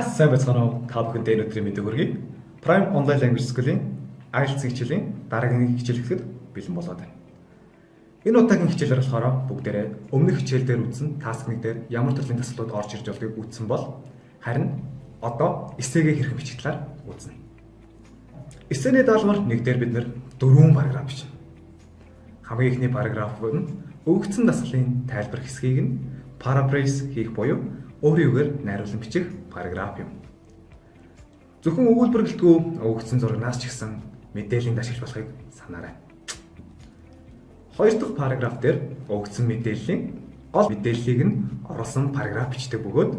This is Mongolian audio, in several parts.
Сайн байцгаана уу? Та бүхэнд өнөөдрийн мэдээг хүргэе. Prime Online Language School-ийн IELTS хичээлийн дараагийн хичээл эхлэхэд бэлэн болоод байна. Энэ удаагийн хичээлээр болохоор бүгдээрээ өмнөх хичээлдээр үзсэн task 1 дээр ямар төрлийн дасгалууд орж ирж байгааг үзсэн бол харин одоо эсээгээ хэрхэн бичих талаар үзнэ. Эсээний даалгавар 1 дээр бид нэр 4 параграф бичнэ. Хамгийн ихний параграф нь өгөгдсөн дасгалын тайлбар хэсгийг нь paraphrase хийх буюу өөрийн үгээр найруулан бичих параграф юм. Зөвхөн өгүүлбэр гэлтгүй өгөгдсөн зурагнаас ч гэсэн мэдээллийн ашиглаж болохыг санаарай. Хоёр дахь параграф дээр өгөгдсөн мэдээллийн гол мэдээллийг нь оруулсан параграф бичдэг бөгөөд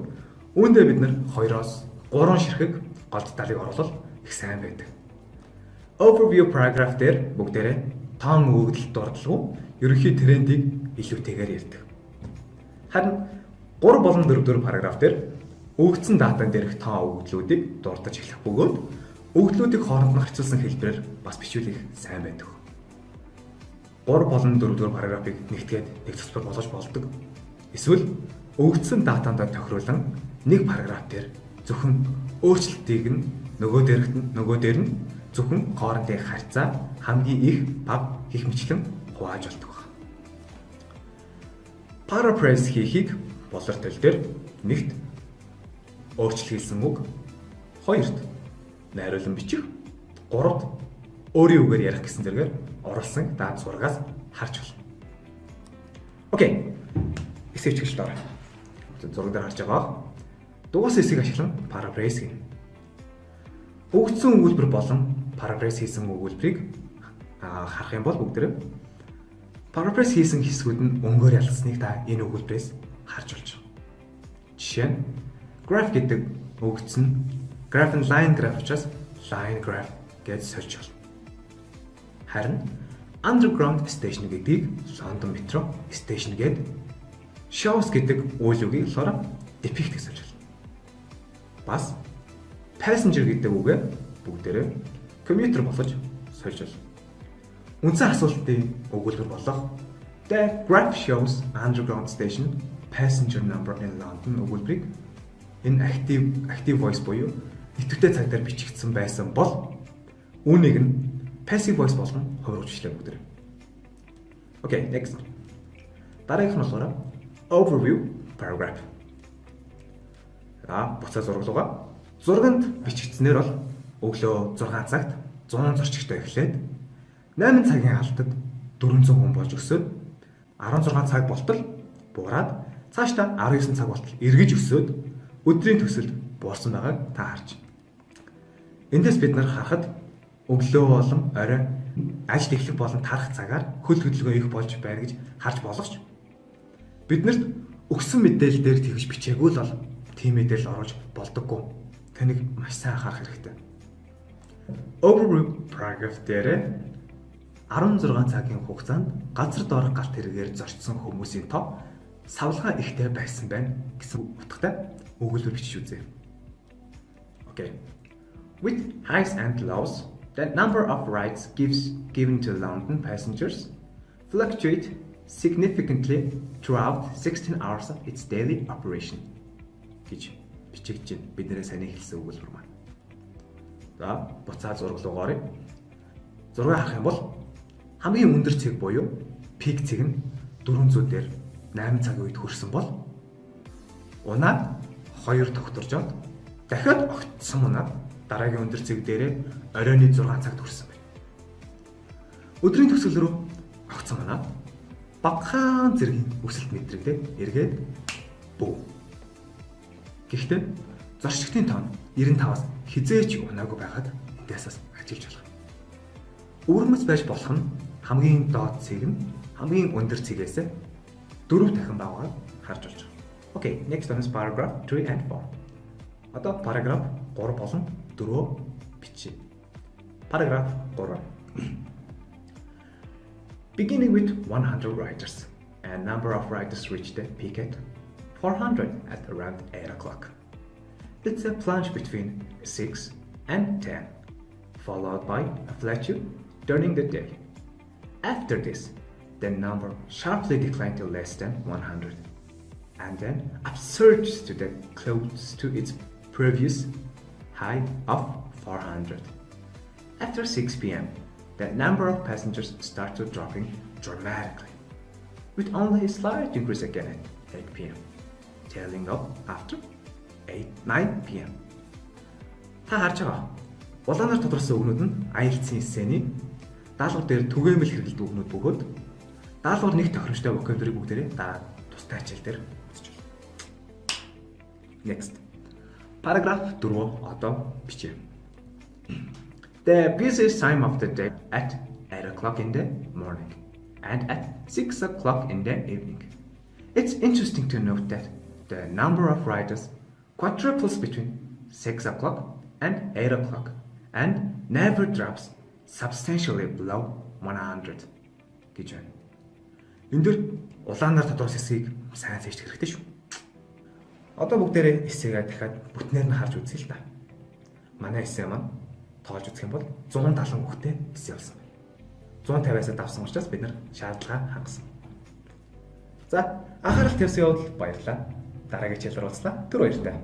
үүндээ бид нэр 2-оос 3 ширхэг гол деталийг оруулах их сайн байдаг. Overview paragraph дээр бүгдээрээ тоон өгөгдөлт дурдлаггүй ерөнхий трендийг илүүтэйгээр ярьдаг. Харин 3 болон 4 параграф дээр өгөгдсөн датан дээрх тоон өгөгдлүүдийг дурдж эхлэх бөгөөд өгөгдлүүдийг хооронд нь харьцуулсан хэлбэрээр бас бичүүлэх сайн байдаг. 3 болон 4 параграфыг нэгтгээд нэг цэцбэр болгож болдог. Эсвэл өгөгдсөн датанд тохируулан нэг параграф дээр зөвхөн өөрчлөлтийг нь нөгөө дээр нь зөвхөн хоорондын харьцаа хамгийн их бага хийх мэтлэн хувааж болдог. Paraphrase хийхийг болор төл дээр нэгт өөрчлөлт хийсэн үг, хоёрт найруулан бичих, гуравт өөрийн үгээр ярих гэсэн зэргээр оруулсан даад зурагаас харж байна. Окей. Эсээ хичээлд орё. Зураг дээр харж байгаа. Дугаас эсийг ашиглан paraphrase хийнэ. Өгөгдсөн өгүүлбэр болон paraphrase хийсэн өгүүлбэрийг харах юм бол бүгдээрээ paraphrase хийсэн хэсгүүд нь өнгөөр ялсныг та энэ өгүүлбэрээс харж болж байна. Жишээ нь graph гэдэг өгөгдсөн graph and line graph учраас line graph гэж сольж байна. Харин underground station гэдгийг London metro station гэд shows гэдэг үйл үгийг болохоор depict гэж сольж байна. Бас passenger гэдэг үгээ бүгдээрээ commuter болгож сольж байна. Үндсэн асуултын өгүүлбэр болох The graph shows underground station passenger number in London өгүүлбэрийг энэ active voice буюу идэвхтэй цаг дээр бичигдсэн байсан бол үүнийг нь passive voice болгон хувиргачлаа бүгдээ. Окей, next. Дараагийнх нь болохоор overview paragraph. Буцаа зураг руугаа. Зурганд бичигдснээр бол өглөө 6 цагт 100 зорчигтой эхлээд 8 цагийн халтад 400 хүн болж өсөөд 16 цаг болтол буураад цаашдаа 19 цаг болтол эргэж өсөөд өдрийн төсөлд буурсан байгааг та харж байна. Эндээс бид нар харахад өглөө болон орой ажил эхлэх болон тарах цагаар хөл хөдөлгөөн их болж байна гэж харж болох ч биднэрт өгсөн мэдээлэл дээр тэгж бичээгүй л бол тийм мэдээлэл оруулж болдоггүй. Таныг маш сайн анхаарах хэрэгтэй. Overview paragraph дээр 16 цагийн хугацаанд газар доорх галт хэрэгээр зорчсон хүмүүсийн тоо савлгаа ихтэй байсан байна гэсэн утгатай өгүүлбэр бичиж үзье. Okay. With highs and lows, the number of rides given to London passengers fluctuate significantly throughout 16 hours of its daily operation. гэж бичиж байна. Бидний сайн хэлсэн өгүүлбэр маань. За, буцаа зураг руу оръё. Зургийг харах юм бол хамгийн өндөр цэг буюу пик цэг нь 400 дээр 8 цагийн үед хүрсэн бол унаад 2 тогтворжоод дахиад огтсон унаад дараагийн өндөр цэг дээрээ оройны 6 цагт хүрсэн байна. Өдрийн төсөл рүү огтсон унаад багахан зэргийн өсөлт мэдрэгдээд эргээд бүү. Гэхдээ зорчигчдын тоон 95-аас хизээч унаагүй байхад эндээс ажиглаж болох. Өвөрмөц байж болох нь хамгийн доод цэг нь хамгийн өндөр цэгээс 4 дахин багаар харж болж байгаа. Okay, next one is paragraph 3 and 4. Одоо параграф 3 болон 4 бичье. Параграф 3. Beginning with 100 riders, and number of riders reached the peak at 400 at around 8 o'clock. It's a plunge between 6 and 10, followed by a plateau during the day. After this, the number sharply declined to less than 100, and then upsurged to the close to its previous high of 400. After 6 p.m., the number of passengers started dropping dramatically, with only a slight increase again at 8 p.m., tailing off after 9 p.m. Та харж байгаа. Улаанаар тодорхойлсон үгнүүд нь IELTS-ийн эссений даалгавар дээр түгээмэл хэрэглэдэг үгнүүд бөгөөд даалгавар нэг тохиромжтой vocabulary бүгдээрээ дараа тустай хичээл дээр үзэж байна. Next. Paragraph 4 одоо бичээ. The busiest time of the day at 8 o'clock in the morning and at 6 o'clock in the evening. It's interesting to note that the number of riders quadruples between 6 o'clock and 8 o'clock and never drops substantially below 100 гэж байна. Энд дээр улаанаар тодорхойлсон эсэхийг сайн зэжих хэрэгтэй шүү. Одоо бүгдээрээ эсэгээ дахиад бүтнээр нь харж үзье л да. Манай эсэ маань тоолж үзэх юм бол 170 хүүхдэд эсэ болсон байна. 150-аас давсан учраас бид нар шаардлага хангасан. За, анхаарал тавьсан явдал баярлалаа. Дараагийн хичээлээр уулзлаа. Түр баярлалаа.